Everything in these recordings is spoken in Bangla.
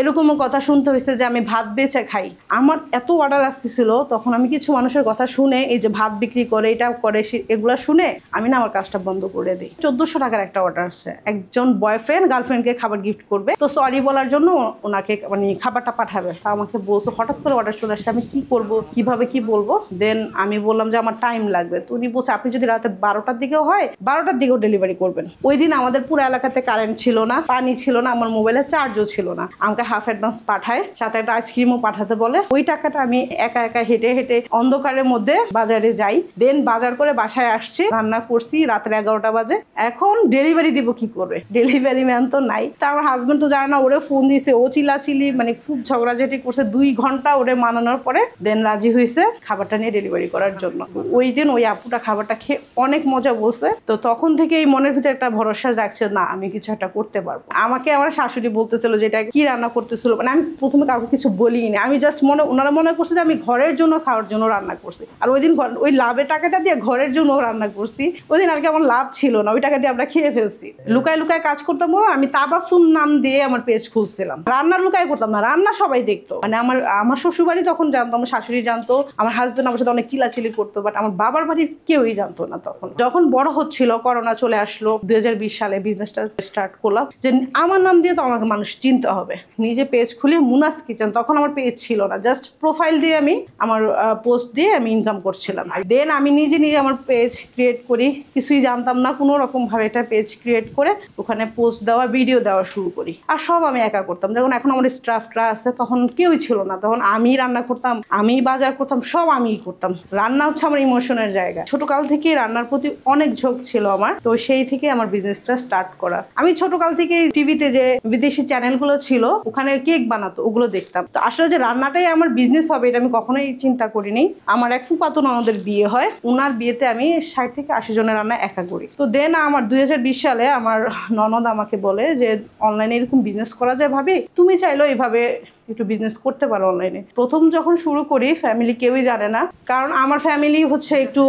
এরকমও কথা শুনতে হয়েছে যে আমি ভাত বেচে খাই। আমার এত অর্ডার আসতেছিল, তখন আমি কিছু মানুষের কথা শুনে, এই যে ভাত বিক্রি করে, এটা করে, এগুলা শুনে আমি না আমার কাজটা বন্ধ করে দিই। 1400 টাকার একটা অর্ডার আসছে, একজন বয়ফ্রেন্ড গার্লফ্রেন্ডকে খাবার গিফট করবে, তো সরি বলার জন্য ওনাকে মানে খাবারটা পাঠাবে। তা আমাকে বলছো হঠাৎ করে অর্ডার চলে আসছে, আমি কি করব, কিভাবে কি বলবো। দেন আমি বললাম যে আমার টাইম লাগবে। তো উনি বলছে আপনি যদি রাতে 12টার দিকেও হয় 12টার দিকেও ডেলিভারি করবেন। ওই দিন আমাদের পুরো এলাকাতে কারেন্ট ছিল না, পানি ছিল না, আমার মোবাইলে চার্জও ছিল না। আমাকে হাফ অ্যাডভান্স পাঠায়, সাথে একটা আইসক্রিমও পাঠাতে বলে। ওই টাকাটা আমি একা একা হেঁটে হেঁটে অন্ধকারের মধ্যে বাজারে যাই। দেন বাজার করে বাসায় আসছি, রান্না করছি রাত্রে 11টা বাজে। এখন ডেলিভারি দিব কি করে, ডেলিভারি ম্যান তো নাই। তা আমার হাজবেন্ড তো জানে না, ওরে ফোন দিয়েছে, ও চিলাচিলি মানে খুব ঝগড়াঝাটি করছে। 2 ঘন্টা ওরে মানানোর পরে দেন রাজি হয়েছে খাবারটা নিয়ে ডেলিভারি করার জন্য। ওই দিন ওই আপুটা খাবারটা খেয়ে অনেক মজা বলছে। তো তখন থেকে এই মনের ভিতরে একটা ভরসা জাগছে, না আমি কিছু একটা করতে পারবো। আমাকে আমার শাশুড়ি বলতেছিল যে এটা কি রান্না করতেছিল, মানে আমি প্রথমে কাউকে কিছু বলিনি, আমি জাস্ট ওনারা মনে করছে যে আমি ঘরের জন্য খাওয়ার জন্য রান্না করছি। আর ওই দিন ওই লাভের টাকাটা দিয়ে ঘরের জন্য রান্না করছি। ওই দিন আর কি আমার লাভ ছিল না, ওই টাকা দিয়ে আমরা খেয়ে ফেলছি। লুকায় লুকায় কাজ করতাম। আমি তাবাসুম নাম দিয়ে আমার পেজ খুঁজছিলাম, রান্নার লুকায় করতাম না, রান্না সবাই দেখতো। মানে আমার শ্বশুরবাড়ি তখন জানতো, আমার শাশুড়ি জানতো, আমার হাজবেন্ড আমার সাথে অনেক চিলাচিলি করতো, বাট আমার বাবার বাড়ির কেউই জানতো না তখন। যখন বড় হচ্ছিল, করোনা চলে আসলো, 2020 সালে বিজনেসটা স্টার্ট করলাম যে আমার নাম দিয়ে তো আমাকে মানুষ চিনতে হবে। নিজে পেজ খুলে মুনাস কিচেন, তখন আমার পেজ ছিল না, জাস্ট প্রোফাইল দিয়ে আমি আমার পোস্ট দিয়ে আমি ইনকাম করছিলাম। দেন আমি নিজে আমার পেজ ক্রিয়েট করি, কিছুই জানতাম না, কোনো রকম ভাবে একটা পেজ ক্রিয়েট করে ওখানে পোস্ট দেওয়া, ভিডিও দেওয়া শুরু করি। আর সব আমি একা করতাম। যখন এখন আমার স্টাফরা আছে, তখন কেউই ছিল না, তখন আমি রান্না করতাম, আমি বাজার করতাম, সব আমিই করতাম। রান্না হচ্ছে আমার ইমোশনের জায়গা। ছোটকাল থেকে রান্নার প্রতি অনেক ঝোঁক ছিল আমার, তো সেই থেকে আমার বিজনেসটা স্টার্ট করা। আমি ছোটকাল থেকে টিভিতে যে বিদেশি চ্যানেলগুলো ছিল ওখানে কেক বানাতো, ওগুলো দেখতাম। তো আসলে যে রান্নাটাই আমার বিজনেস হবে এটা আমি কখনোই চিন্তা করিনি। আমার এক ফুফাতো ননদের বিয়ে হয়, ওনার বিয়েতে আমি 60 থেকে 80 জনের রান্না একা করি। তো দেন আমার 2020 সালে আমার ননদ আমাকে বলে যে অনলাইনে এরকম বিজনেস করা যায় ভাবি, তুমি চাইলেও এইভাবে একটু বিজনেস করতে পারো অনলাইনে। প্রথম যখন শুরু করি ফ্যামিলি কেউই জানে না, কারণ আমার ফ্যামিলি হচ্ছে একটু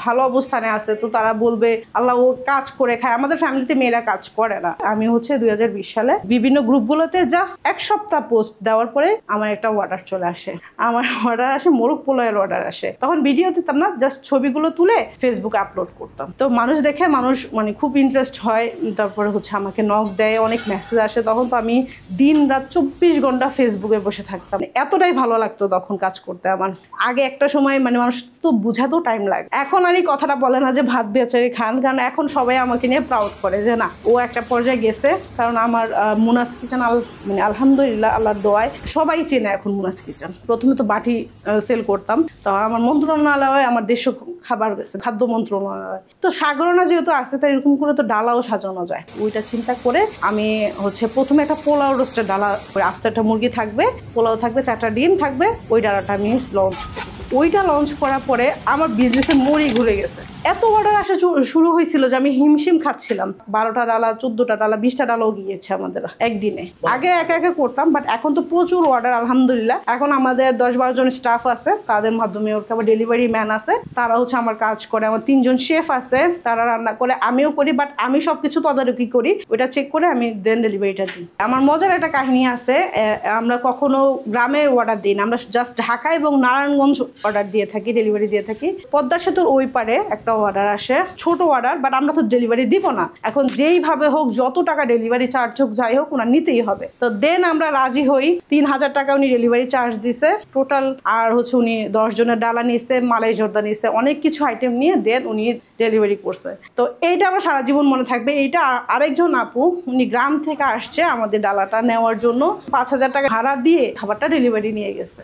ভালো অবস্থানে আছে, তো তারা বলবে আল্লাহ ও কাজ করে খায়। আমাদের ফ্যামিলিতে মেয়েরা কাজ করে না। আমি হচ্ছে 2020 সালে বিভিন্ন গ্রুপগুলোতে জাস্ট 1 সপ্তাহ পোস্ট দেওয়ার পরে আমার একটা অর্ডার চলে আসে। আমার অর্ডার আসে মোরগ পোলাওয়ের অর্ডার আসে। তখন ভিডিও দিতাম না, জাস্ট ছবিগুলো তুলে ফেসবুকে আপলোড করতাম। তো মানুষ দেখে, মানুষ মানে খুব ইন্টারেস্ট হয়, তারপরে হচ্ছে আমাকে নক দেয়, অনেক মেসেজ আসে। তখন তো আমি দিন রাত 24 ঘন্টা ফেসবুকে বসে থাকতাম। এতটাই ভালো লাগতো তখন কাজ করতে আমার। আগে একটা সময় মানে মানুষ তো বুঝাতেও টাইম লাগে। এখন আর এই কথাটা বলে না যে ভাত বেচে খান, কারণ এখন সবাই আমাকে নিয়ে প্রাউড করে যে না ও একটা পর্যায়ে গেছে। কারণ আমার মুনাস কিচেন মানে আলহামদুলিল্লাহ আল্লাহর দোয়ায় সবাই চেনে এখন মুনাস কিচেন। প্রথমে তো বাটি সেল করতাম, তো আমার মন্ত্রণালয়ে আমার দেশীয় খাবার গেছে, খাদ্য মন্ত্রণালয়। তো সাগরনা যেহেতু আছে, তাই এরকম করে তো ডালাও সাজানো যায়। ওইটা চিন্তা করে আমি হচ্ছে প্রথমে একটা পোলাও রোস্টের ডালা, আস্ত একটা মুরগি থাকবে, পোলাও থাকবে, 4টা ডিম থাকবে, ওই ডালাটা আমি লঞ্চ করি। ওইটা লঞ্চ করার পরে আমার বিজনেসের মোড়ই ঘুরে গেছে। এত অর্ডার আসা শুরু হয়েছিল যে আমি হিমশিম খাচ্ছিলাম। 12টা ডালা, 14টা ডালা, 20টা ডালাও গিয়েছে আমাদের একদিনে। আগে একা একা করতাম, বাট এখন তো প্রচুর অর্ডার আলহামদুলিল্লাহ। এখন আমাদের 10-12 জন স্টাফ আছে, তাদের মাধ্যমে ওর আবার ডেলিভারি ম্যান আছে, তারা হচ্ছে আমার কাজ করে। আমার 3 জন শেফ আছে, তারা রান্না করে, আমিও করি, বাট আমি সবকিছু তদারকি করি, ওইটা চেক করে আমি দেন ডেলিভারিটা দিই। আমার মজার একটা কাহিনী আছে, আমরা কখনো গ্রামে অর্ডার দিই না, আমরা জাস্ট ঢাকা এবং নারায়ণগঞ্জ অর্ডার দিয়ে থাকি, ডেলিভারি দিয়ে থাকি। পদ্মা সেতুর ওই পারে একটা অর্ডার আসে, ছোট অর্ডার, বাট আমরা তো ডেলিভারি দিব না। এখন যেইভাবে হোক, যত টাকা ডেলিভারি চার্জ হোক, যাই হোক, ওনার নিতেই হবে। তো দেন আমরা রাজি হই, 3000 টাকা উনি ডেলিভারি চার্জ দিছে টোটাল। আর হচ্ছে উনি 10 জনের ডালা নিচ্ছে, মালাই জর্দা নিচ্ছে, অনেক কিছু আইটেম নিয়ে দেন উনি ডেলিভারি করছে। তো এইটা আমার সারা জীবন মনে থাকবে। এইটা আরেকজন আপু, উনি গ্রাম থেকে আসছে আমাদের ডালাটা নেওয়ার জন্য, 5000 টাকা ভাড়া দিয়ে খাবারটা ডেলিভারি নিয়ে গেছে।